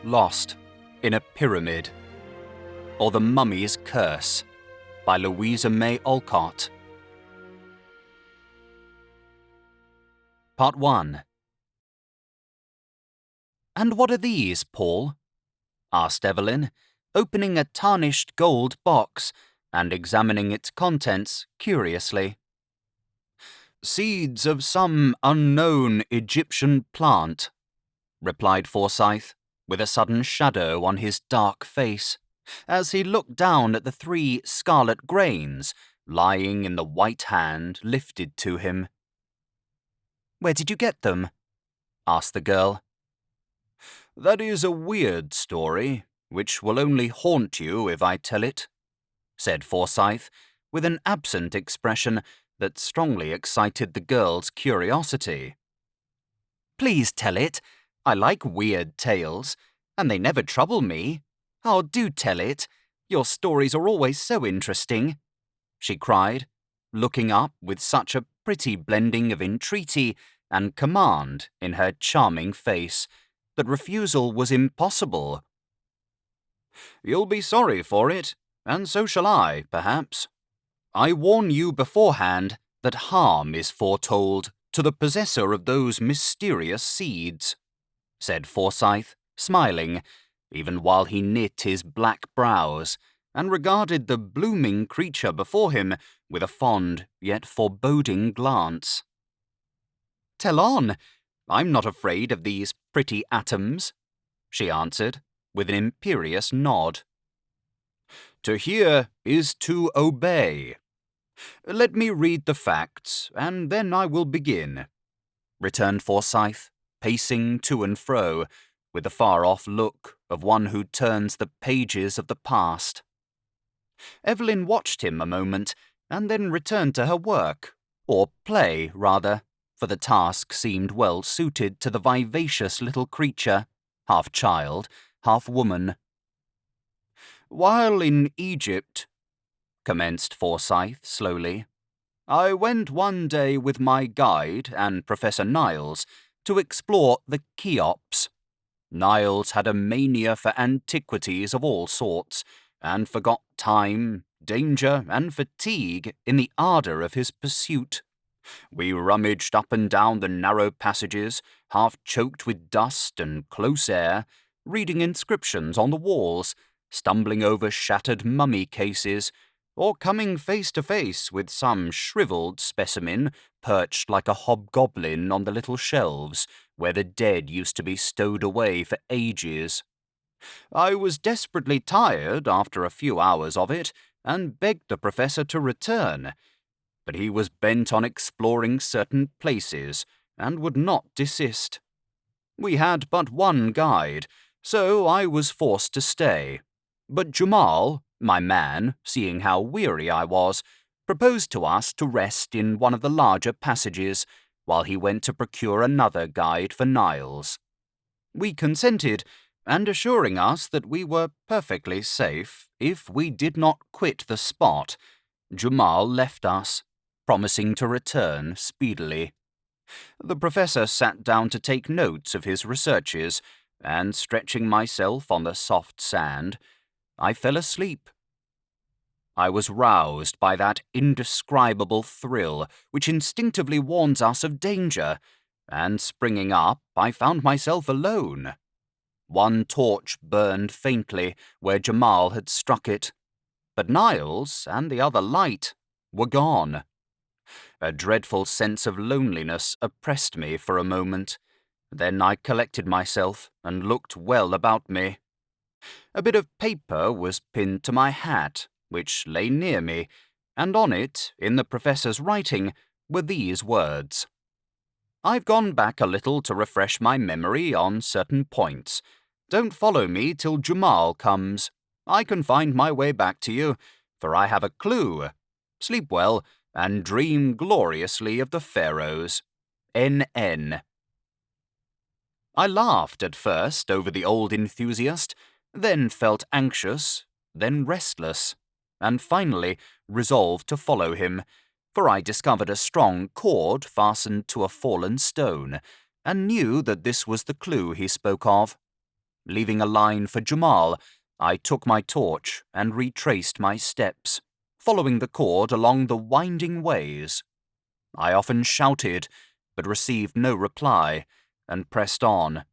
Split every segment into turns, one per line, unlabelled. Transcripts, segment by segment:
Lost in a Pyramid, or The Mummy's Curse by Louisa May Alcott. Part 1. "And what are these, Paul?" asked Evelyn, opening a tarnished gold box and examining its contents curiously. "Seeds of some unknown Egyptian plant," replied Forsyth, with a sudden shadow on his dark face, as he looked down at the 3 scarlet grains lying in the white hand lifted to him. "Where did you get them?" asked the girl. "That is a weird story, which will only haunt you if I tell it," said Forsyth, with an absent expression that strongly excited the girl's curiosity. "Please tell it. I like weird tales, and they never trouble me. Oh, do tell it. Your stories are always so interesting," she cried, looking up with such a pretty blending of entreaty and command in her charming face that refusal was impossible. "You'll be sorry for it, and so shall I, perhaps. I warn you beforehand that harm is foretold to the possessor of those mysterious seeds," said Forsyth, smiling, even while he knit his black brows and regarded the blooming creature before him with a fond yet foreboding glance. "Tell on. I'm not afraid of these pretty atoms," she answered, with an imperious nod. "To hear is to obey. Let me read the facts, and then I will begin," returned Forsyth, pacing to and fro, with the far-off look of one who turns the pages of the past. Evelyn watched him a moment, and then returned to her work, or play, rather, for the task seemed well suited to the vivacious little creature, half child, half woman. "While in Egypt," commenced Forsyth slowly, "I went one day with my guide and Professor Niles to explore the Cheops. Niles had a mania for antiquities of all sorts, and forgot time, danger, and fatigue in the ardour of his pursuit. We rummaged up and down the narrow passages, half choked with dust and close air, reading inscriptions on the walls, stumbling over shattered mummy cases, or coming face to face with some shrivelled specimen perched like a hobgoblin on the little shelves where the dead used to be stowed away for ages. I was desperately tired after a few hours of it, and begged the professor to return, but he was bent on exploring certain places, and would not desist. We had but one guide, so I was forced to stay, but Jamal, my man, seeing how weary I was, proposed to us to rest in one of the larger passages, while he went to procure another guide for Niles. We consented, and assuring us that we were perfectly safe if we did not quit the spot, Jamal left us, promising to return speedily. The professor sat down to take notes of his researches, and stretching myself on the soft sand, I fell asleep. I was roused by that indescribable thrill which instinctively warns us of danger, and springing up, I found myself alone. One torch burned faintly where Jamal had struck it, but Niles and the other light were gone. A dreadful sense of loneliness oppressed me for a moment. Then I collected myself and looked well about me. A bit of paper was pinned to my hat, which lay near me, and on it, in the professor's writing, were these words: "I've gone back a little to refresh my memory on certain points. Don't follow me till Jamal comes. I can find my way back to you, for I have a clue. Sleep well, and dream gloriously of the Pharaohs. N.N." I laughed at first over the old enthusiast, then felt anxious, then restless, and finally resolved to follow him, for I discovered a strong cord fastened to a fallen stone, and knew that this was the clue he spoke of. Leaving a line for Jamal, I took my torch and retraced my steps, following the cord along the winding ways. I often shouted, but received no reply, and pressed on,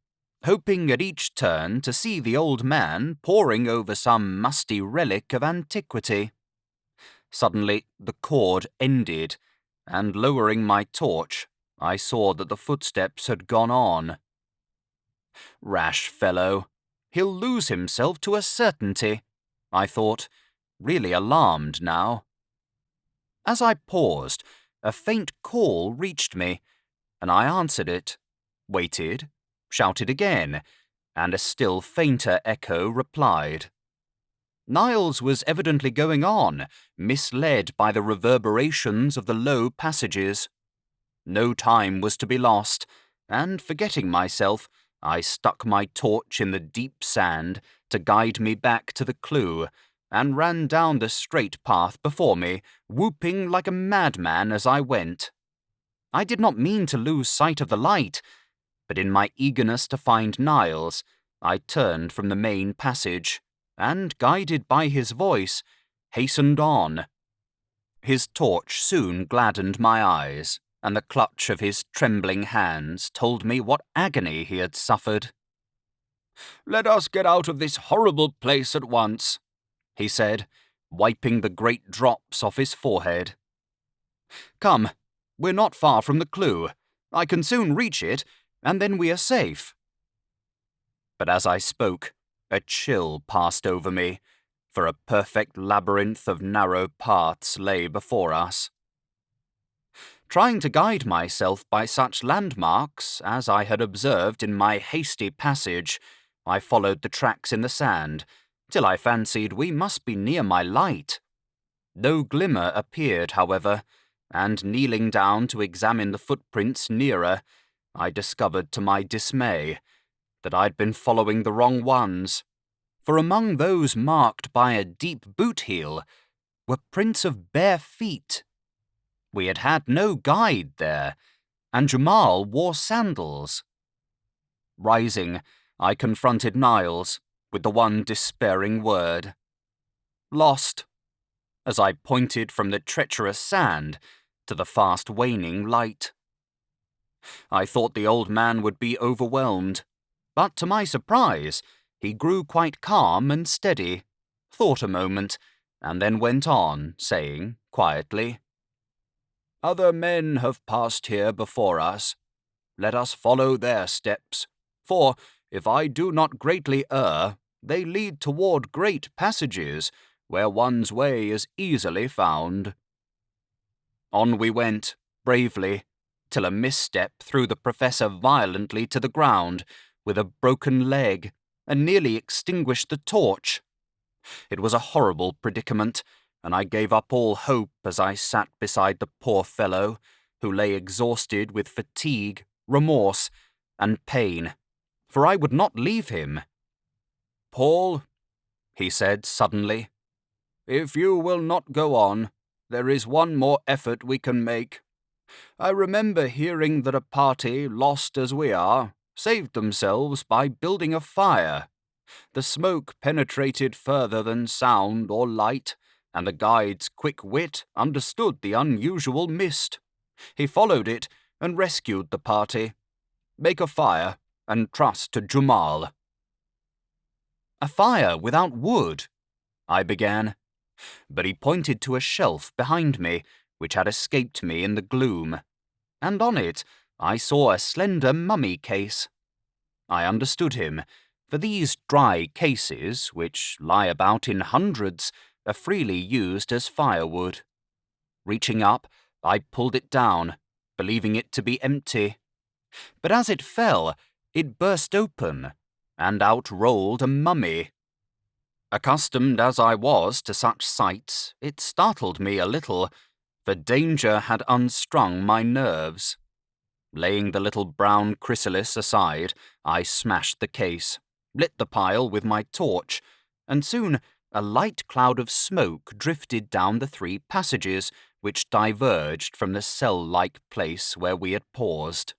hoping at each turn to see the old man poring over some musty relic of antiquity. Suddenly the cord ended, and lowering my torch, I saw that the footsteps had gone on. Rash fellow, he'll lose himself to a certainty, I thought, really alarmed now. As I paused, a faint call reached me, and I answered it, waited, shouted again, and a still fainter echo replied. Niles was evidently going on, misled by the reverberations of the low passages. No time was to be lost, and forgetting myself, I stuck my torch in the deep sand to guide me back to the clue, and ran down the straight path before me, whooping like a madman as I went. I did not mean to lose sight of the light, but in my eagerness to find Niles, I turned from the main passage, and, guided by his voice, hastened on. His torch soon gladdened my eyes, and the clutch of his trembling hands told me what agony he had suffered. "Let us get out of this horrible place at once," he said, wiping the great drops off his forehead. "Come, we're not far from the clue. I can soon reach it, and then we are safe." But as I spoke, a chill passed over me, for a perfect labyrinth of narrow paths lay before us. Trying to guide myself by such landmarks as I had observed in my hasty passage, I followed the tracks in the sand, till I fancied we must be near my light. No glimmer appeared, however, and kneeling down to examine the footprints nearer, I discovered to my dismay that I'd been following the wrong ones, for among those marked by a deep boot heel were prints of bare feet. We had had no guide there, and Jamal wore sandals. Rising, I confronted Niles with the one despairing word, "Lost," as I pointed from the treacherous sand to the fast waning light. I thought the old man would be overwhelmed, but to my surprise, he grew quite calm and steady, thought a moment, and then went on, saying quietly, "Other men have passed here before us. Let us follow their steps, for, if I do not greatly err, they lead toward great passages, where one's way is easily found." On we went, bravely, till a misstep threw the professor violently to the ground, with a broken leg, and nearly extinguished the torch. It was a horrible predicament, and I gave up all hope as I sat beside the poor fellow, who lay exhausted with fatigue, remorse, and pain, for I would not leave him. "Paul," he said suddenly, "if you will not go on, there is one more effort we can make. I remember hearing that a party, lost as we are, saved themselves by building a fire. The smoke penetrated further than sound or light, and the guide's quick wit understood the unusual mist. He followed it and rescued the party. Make a fire and trust to Jamal." "A fire without wood," I began, but he pointed to a shelf behind me, which had escaped me in the gloom, and on it I saw a slender mummy case. I understood him, for these dry cases, which lie about in hundreds, are freely used as firewood. Reaching up, I pulled it down, believing it to be empty. But as it fell, it burst open, and out rolled a mummy. Accustomed as I was to such sights, it startled me a little, for danger had unstrung my nerves. Laying the little brown chrysalis aside, I smashed the case, lit the pile with my torch, and soon a light cloud of smoke drifted down the 3 passages which diverged from the cell-like place where we had paused.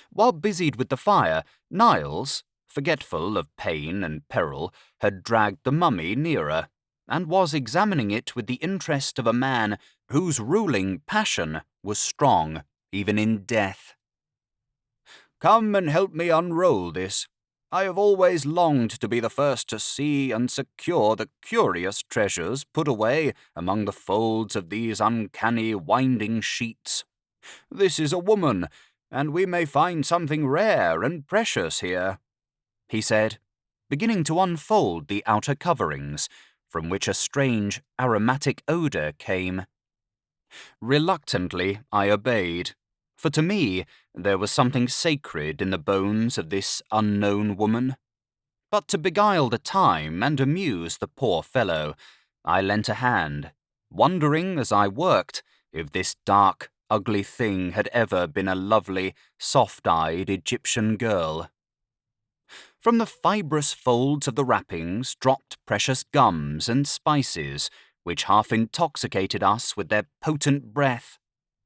While busied with the fire, Niles, forgetful of pain and peril, had dragged the mummy nearer, and was examining it with the interest of a man whose ruling passion was strong, even in death. "Come and help me unroll this. I have always longed to be the first to see and secure the curious treasures put away among the folds of these uncanny winding sheets. This is a woman, and we may find something rare and precious here," he said, beginning to unfold the outer coverings, from which a strange aromatic odour came. Reluctantly I obeyed, for to me there was something sacred in the bones of this unknown woman. But to beguile the time and amuse the poor fellow, I lent a hand, wondering as I worked if this dark, ugly thing had ever been a lovely, soft-eyed Egyptian girl. From the fibrous folds of the wrappings dropped precious gums and spices, which half intoxicated us with their potent breath,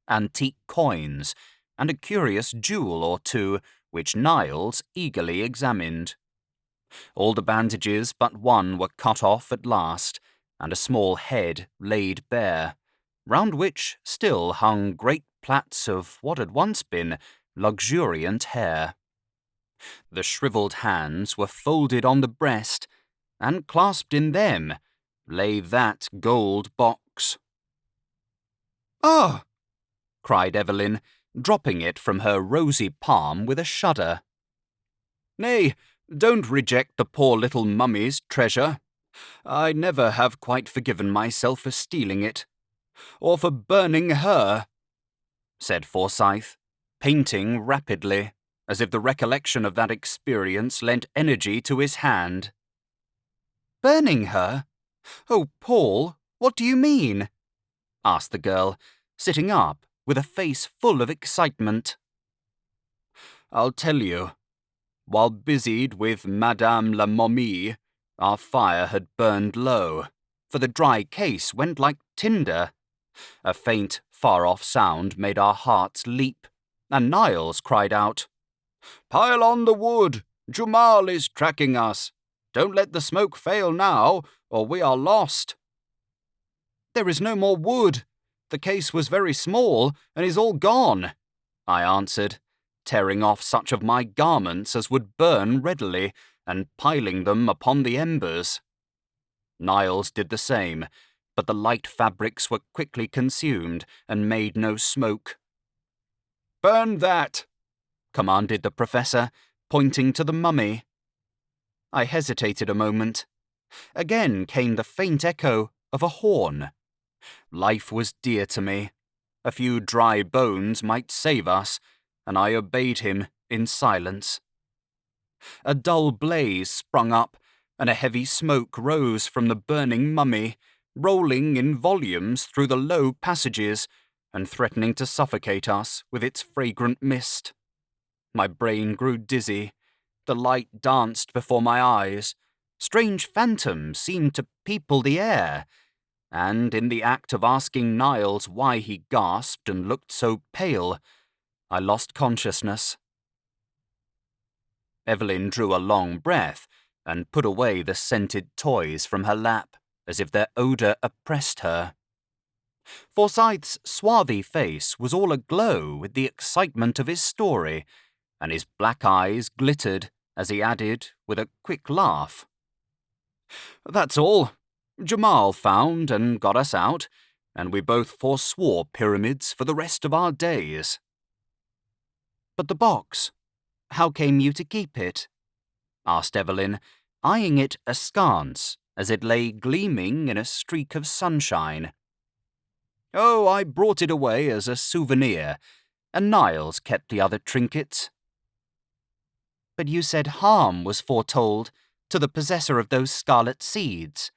antique coins, and a curious jewel or two which Niles eagerly examined. All the bandages but one were cut off at last, and a small head laid bare, round which still hung great plaits of what had once been luxuriant hair. The shriveled hands were folded on the breast, and clasped in them lay that gold box. "Ah!" cried Evelyn, dropping it from her rosy palm with a shudder. "Nay, don't reject the poor little mummy's treasure. I never have quite forgiven myself for stealing it, or for burning her," said Forsyth, painting rapidly, as if the recollection of that experience lent energy to his hand. "Burning her? Oh, Paul, what do you mean?" asked the girl, sitting up with a face full of excitement. "I'll tell you. While busied with Madame la Momie, our fire had burned low, for the dry case went like tinder. A faint, far-off sound made our hearts leap, and Niles cried out, 'Pile on the wood! Jumal is tracking us! Don't let the smoke fail now, or we are lost!' 'There is no more wood. The case was very small, and is all gone,' I answered, tearing off such of my garments as would burn readily, and piling them upon the embers. Niles did the same, but the light fabrics were quickly consumed and made no smoke. "Burn that!" commanded the Professor, pointing to the mummy. I hesitated a moment. Again came the faint echo of a horn. Life was dear to me. A few dry bones might save us, and I obeyed him in silence. A dull blaze sprung up, and a heavy smoke rose from the burning mummy, rolling in volumes through the low passages, and threatening to suffocate us with its fragrant mist. My brain grew dizzy. The light danced before my eyes. Strange phantoms seemed to people the air, and in the act of asking Niles why he gasped and looked so pale, I lost consciousness. Evelyn drew a long breath and put away the scented toys from her lap, as if their odour oppressed her. Forsyth's swarthy face was all aglow with the excitement of his story, and his black eyes glittered as he added, with a quick laugh, "That's all. Jumal found and got us out, and we both forswore pyramids for the rest of our days." "But the box? How came you to keep it?" asked Evelyn, eyeing it askance as it lay gleaming in a streak of sunshine. "Oh, I brought it away as a souvenir, and Niles kept the other trinkets." "But you said harm was foretold to the possessor of those scarlet seeds,"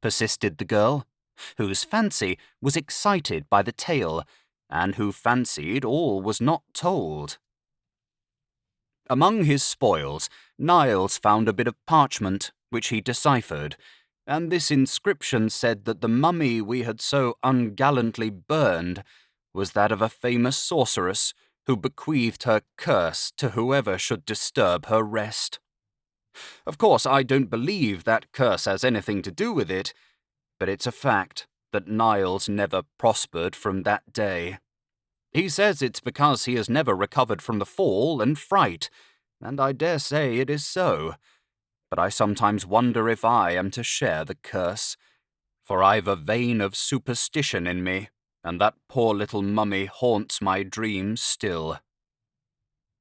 persisted the girl, whose fancy was excited by the tale, and who fancied all was not told. Among his spoils, Niles found a bit of parchment, which he deciphered, and this inscription said that the mummy we had so ungallantly burned was that of a famous sorceress who bequeathed her curse to whoever should disturb her rest. Of course, I don't believe that curse has anything to do with it, but it's a fact that Niles never prospered from that day. He says it's because he has never recovered from the fall and fright, and I dare say it is so. But I sometimes wonder if I am to share the curse, for I've a vein of superstition in me, and that poor little mummy haunts my dreams still.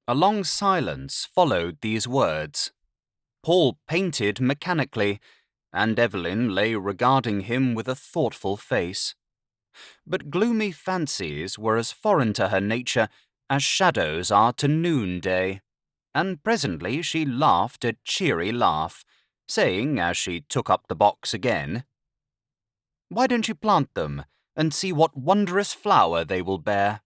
A long silence followed these words. Paul painted mechanically, and Evelyn lay regarding him with a thoughtful face. But gloomy fancies were as foreign to her nature as shadows are to noonday, and presently she laughed a cheery laugh, saying as she took up the box again, "Why don't you plant them, and see what wondrous flower they will bear?"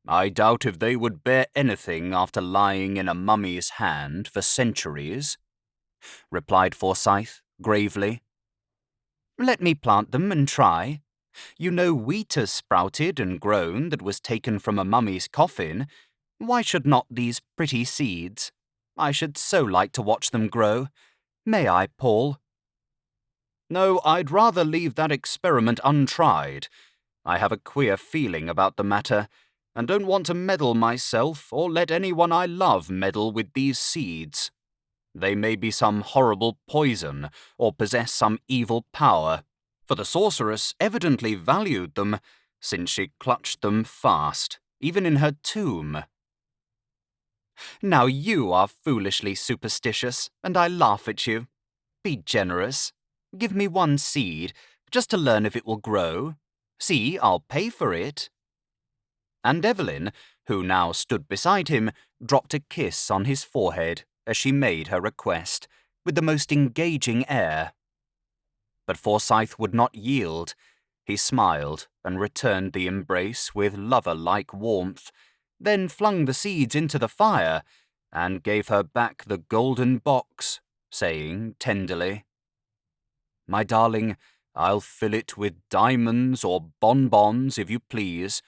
"I doubt if they would bear anything after lying in a mummy's hand for centuries," replied Forsyth gravely. "Let me plant them and try. You know wheat has sprouted and grown that was taken from a mummy's coffin. Why should not these pretty seeds? I should so like to watch them grow. May I, Paul?" "No, I'd rather leave that experiment untried. I have a queer feeling about the matter, and don't want to meddle myself or let anyone I love meddle with these seeds. They may be some horrible poison or possess some evil power, for the sorceress evidently valued them, since she clutched them fast, even in her tomb." "Now you are foolishly superstitious, and I laugh at you. Be generous. Give me one seed, just to learn if it will grow. See, I'll pay for it." And Evelyn, who now stood beside him, dropped a kiss on his forehead as she made her request, with the most engaging air. But Forsyth would not yield. He smiled and returned the embrace with lover-like warmth, then flung the seeds into the fire and gave her back the golden box, saying tenderly, "My darling, I'll fill it with diamonds or bonbons if you please,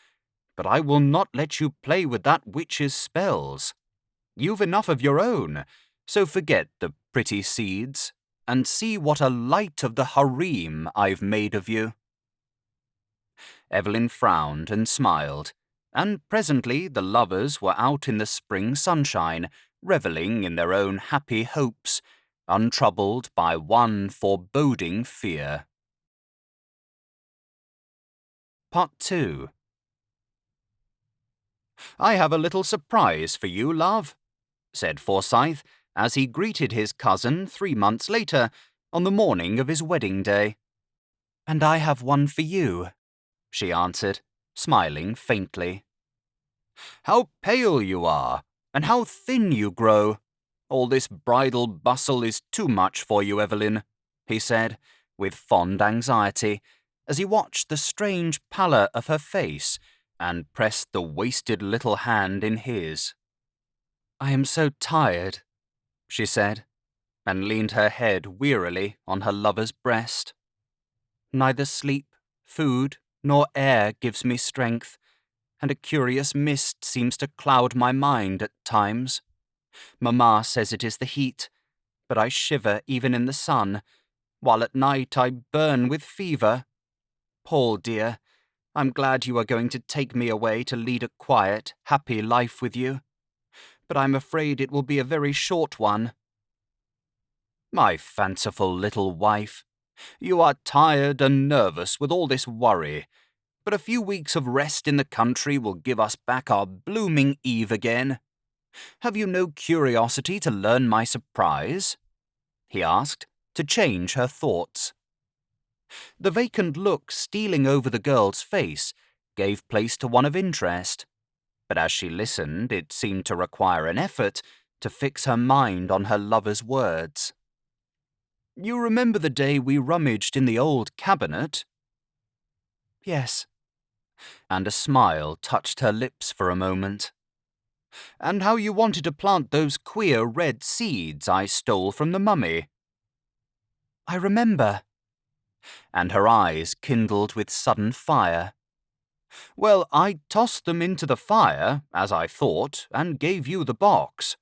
but I will not let you play with that witch's spells. You've enough of your own, so forget the pretty seeds, and see what a light of the harem I've made of you." Evelyn frowned and smiled, and presently the lovers were out in the spring sunshine, revelling in their own happy hopes, untroubled by one foreboding fear. Part 2. "I have a little surprise for you, love," said Forsyth, as he greeted his cousin 3 months later, on the morning of his wedding day. "And I have one for you," she answered, smiling faintly. "How pale you are, and how thin you grow! All this bridal bustle is too much for you, Evelyn," he said, with fond anxiety, as he watched the strange pallor of her face and pressed the wasted little hand in his. "I am so tired," she said, and leaned her head wearily on her lover's breast. "Neither sleep, food, nor air gives me strength, and a curious mist seems to cloud my mind at times. Mamma says it is the heat, but I shiver even in the sun, while at night I burn with fever. Paul, dear, I'm glad you are going to take me away to lead a quiet, happy life with you, but I'm afraid it will be a very short one." "My fanciful little wife, you are tired and nervous with all this worry, but a few weeks of rest in the country will give us back our blooming Eve again. Have you no curiosity to learn my surprise?" he asked, to change her thoughts. The vacant look stealing over the girl's face gave place to one of interest, but as she listened it seemed to require an effort to fix her mind on her lover's words. "You remember the day we rummaged in the old cabinet?" "Yes." And a smile touched her lips for a moment. "And how you wanted to plant those queer red seeds I stole from the mummy?" "I remember." And her eyes kindled with sudden fire. "Well, I tossed them into the fire, as I thought, and gave you the box.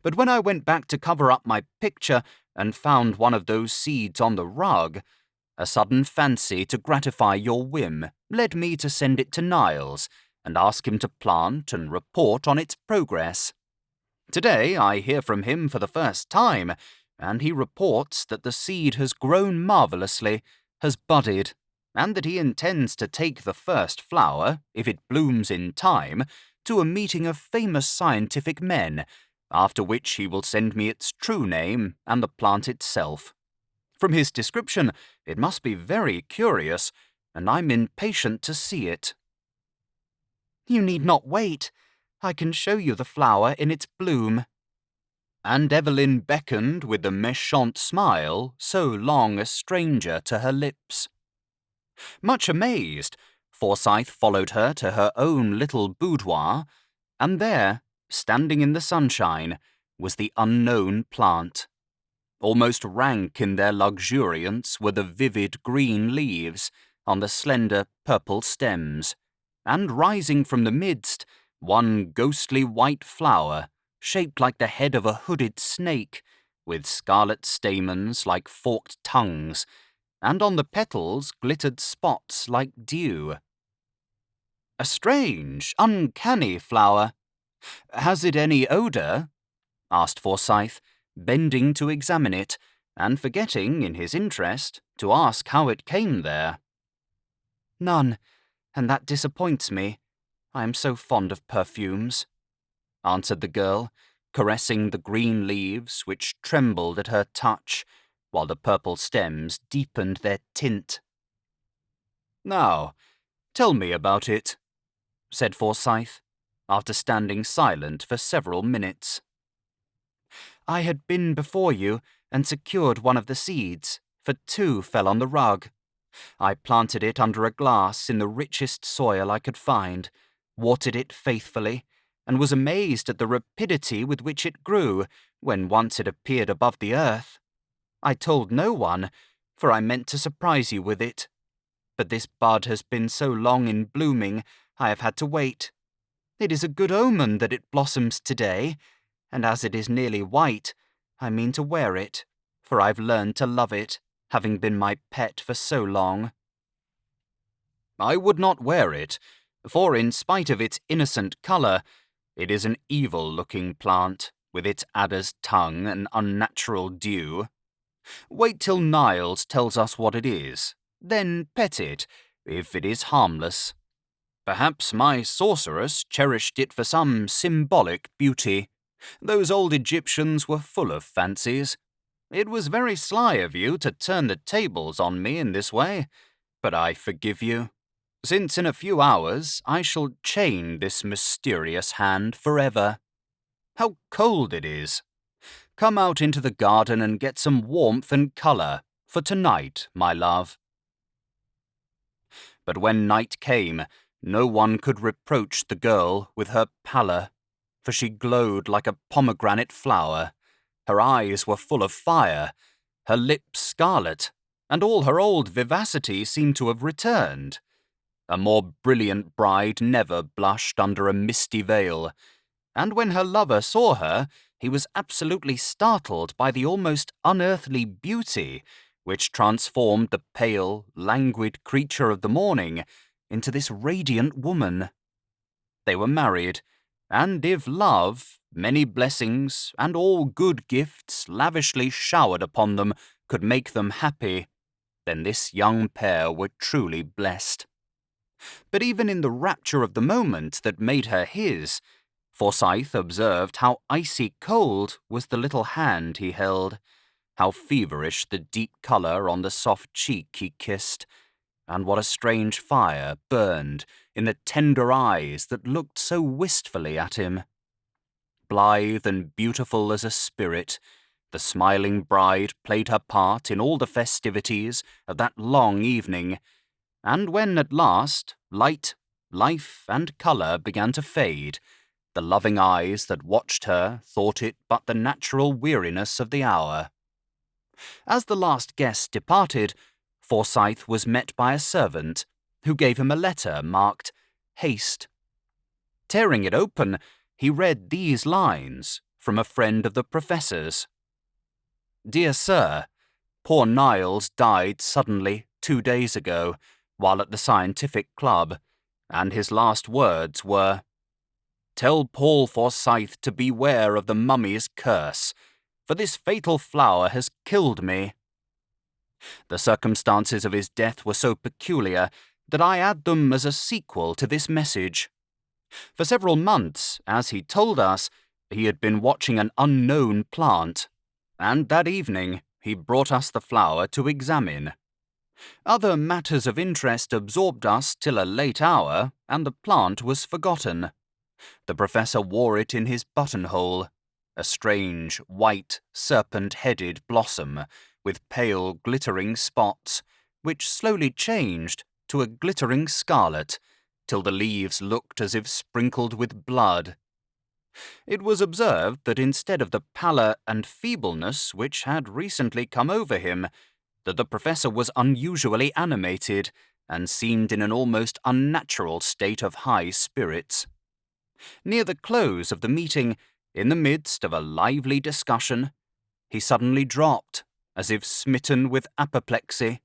But when I went back to cover up my picture and found one of those seeds on the rug, a sudden fancy to gratify your whim led me to send it to Niles and ask him to plant and report on its progress. Today I hear from him for the first time, and he reports that the seed has grown marvellously, has budded, and that he intends to take the first flower, if it blooms in time, to a meeting of famous scientific men, after which he will send me its true name and the plant itself. From his description, it must be very curious, and I'm impatient to see it. You need not wait. I can show you the flower in its bloom. And Evelyn beckoned with the méchant smile so long a stranger to her lips. Much amazed, Forsyth followed her to her own little boudoir, and there, standing in the sunshine, was the unknown plant. Almost rank in their luxuriance were the vivid green leaves on the slender purple stems, and rising from the midst, one ghostly white flower, shaped like the head of a hooded snake, with scarlet stamens like forked tongues, and on the petals glittered spots like dew. A strange, uncanny flower. Has it any odour? Asked Forsyth, bending to examine it, and forgetting, in his interest, to ask how it came there. None, and that disappoints me. I am so fond of perfumes, answered the girl, caressing the green leaves which trembled at her touch, while the purple stems deepened their tint. Now, tell me about it, said Forsyth, after standing silent for several minutes. I had been before you and secured one of the seeds, for 2 fell on the rug. I planted it under a glass in the richest soil I could find, watered it faithfully, and was amazed at the rapidity with which it grew when once it appeared above the earth. I told no one, for I meant to surprise you with it. But this bud has been so long in blooming, I have had to wait. It is a good omen that it blossoms today, and as it is nearly white, I mean to wear it, for I've learned to love it, having been my pet for so long. I would not wear it, for in spite of its innocent colour, it is an evil-looking plant, with its adder's tongue and unnatural dew. Wait till Niles tells us what it is, then pet it, if it is harmless. Perhaps my sorceress cherished it for some symbolic beauty. Those old Egyptians were full of fancies. It was very sly of you to turn the tables on me in this way, but I forgive you, since in a few hours I shall chain this mysterious hand forever. How cold it is! Come out into the garden and get some warmth and colour for tonight, my love. But when night came, no one could reproach the girl with her pallor, for she glowed like a pomegranate flower. Her eyes were full of fire, her lips scarlet, and all her old vivacity seemed to have returned. A more brilliant bride never blushed under a misty veil, and when her lover saw her, he was absolutely startled by the almost unearthly beauty which transformed the pale, languid creature of the morning into this radiant woman. They were married, and if love, many blessings, and all good gifts lavishly showered upon them could make them happy, then this young pair were truly blessed. But even in the rapture of the moment that made her his, Forsyth observed how icy cold was the little hand he held, how feverish the deep colour on the soft cheek he kissed, and what a strange fire burned in the tender eyes that looked so wistfully at him. Blithe and beautiful as a spirit, the smiling bride played her part in all the festivities of that long evening, and when at last light, life, and colour began to fade, the loving eyes that watched her thought it but the natural weariness of the hour. As the last guest departed, Forsyth was met by a servant, who gave him a letter marked "Haste." Tearing it open, he read these lines, from a friend of the Professor's. "Dear Sir, poor Niles died suddenly 2 days ago while at the scientific club, and his last words were, 'Tell Paul Forsyth to beware of the mummy's curse, for this fatal flower has killed me.' The circumstances of his death were so peculiar that I add them as a sequel to this message. For several months, as he told us, he had been watching an unknown plant, and that evening he brought us the flower to examine. Other matters of interest absorbed us till a late hour, and the plant was forgotten. The Professor wore it in his buttonhole, a strange, white, serpent-headed blossom, with pale, glittering spots, which slowly changed to a glittering scarlet, till the leaves looked as if sprinkled with blood. It was observed that instead of the pallor and feebleness which had recently come over him, that the Professor was unusually animated, and seemed in an almost unnatural state of high spirits. Near the close of the meeting, in the midst of a lively discussion, he suddenly dropped, as if smitten with apoplexy.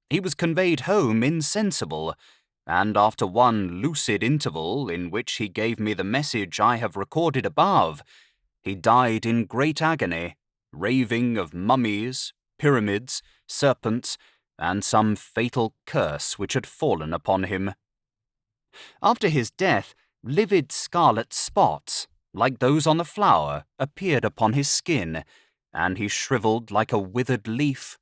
He was conveyed home insensible, and after one lucid interval in which he gave me the message I have recorded above, he died in great agony, raving of mummies, pyramids, serpents, and some fatal curse which had fallen upon him. After his death, livid scarlet spots, like those on the flower, appeared upon his skin, and he shriveled like a withered leaf.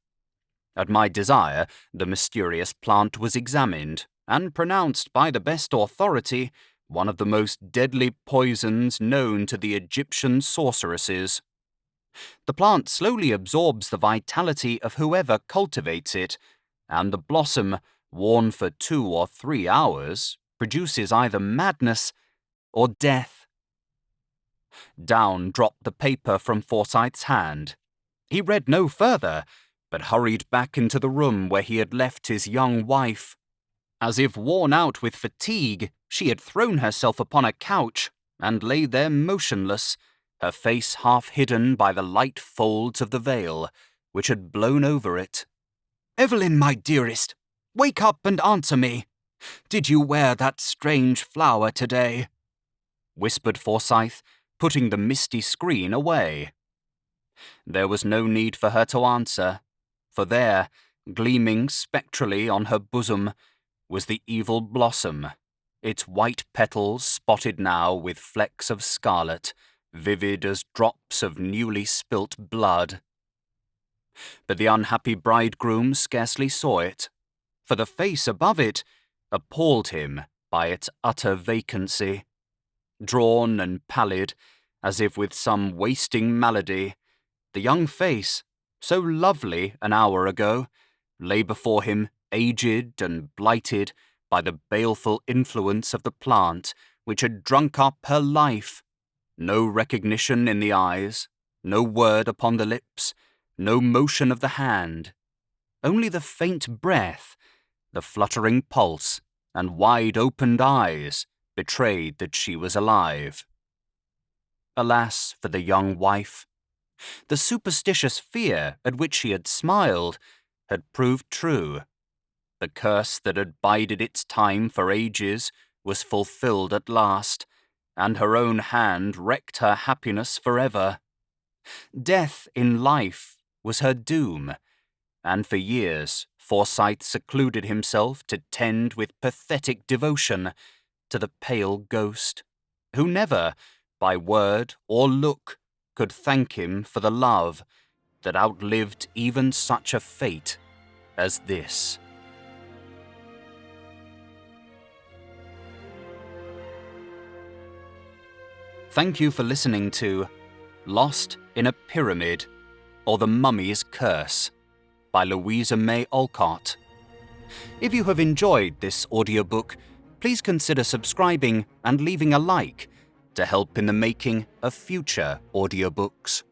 At my desire, the mysterious plant was examined, and pronounced by the best authority one of the most deadly poisons known to the Egyptian sorceresses. The plant slowly absorbs the vitality of whoever cultivates it, and the blossom, worn for 2 or 3 hours, produces either madness or death." Down dropped the paper from Forsyth's hand. He read no further, but hurried back into the room where he had left his young wife. As if worn out with fatigue, she had thrown herself upon a couch, and lay there motionless, her face half hidden by the light folds of the veil, which had blown over it. "Evelyn, my dearest, wake up and answer me. Did you wear that strange flower today?" whispered Forsyth, putting the misty screen away. There was no need for her to answer, for there, gleaming spectrally on her bosom, was the evil blossom, its white petals spotted now with flecks of scarlet, vivid as drops of newly spilt blood. But the unhappy bridegroom scarcely saw it, for the face above it appalled him by its utter vacancy. Drawn and pallid, as if with some wasting malady, the young face, so lovely an hour ago, lay before him aged and blighted by the baleful influence of the plant which had drunk up her life. No recognition in the eyes, no word upon the lips, no motion of the hand. Only the faint breath, the fluttering pulse, and wide-opened eyes betrayed that she was alive. Alas for the young wife! The superstitious fear at which she had smiled had proved true. The curse that had bided its time for ages was fulfilled at last, and her own hand wrecked her happiness forever. Death in life was her doom, and for years Forsyth secluded himself to tend with pathetic devotion to the pale ghost, who never, by word or look, could thank him for the love that outlived even such a fate as this. Thank you for listening to Lost in a Pyramid, or The Mummy's Curse, by Louisa May Alcott. If you have enjoyed this audiobook, please consider subscribing and leaving a like to help in the making of future audiobooks.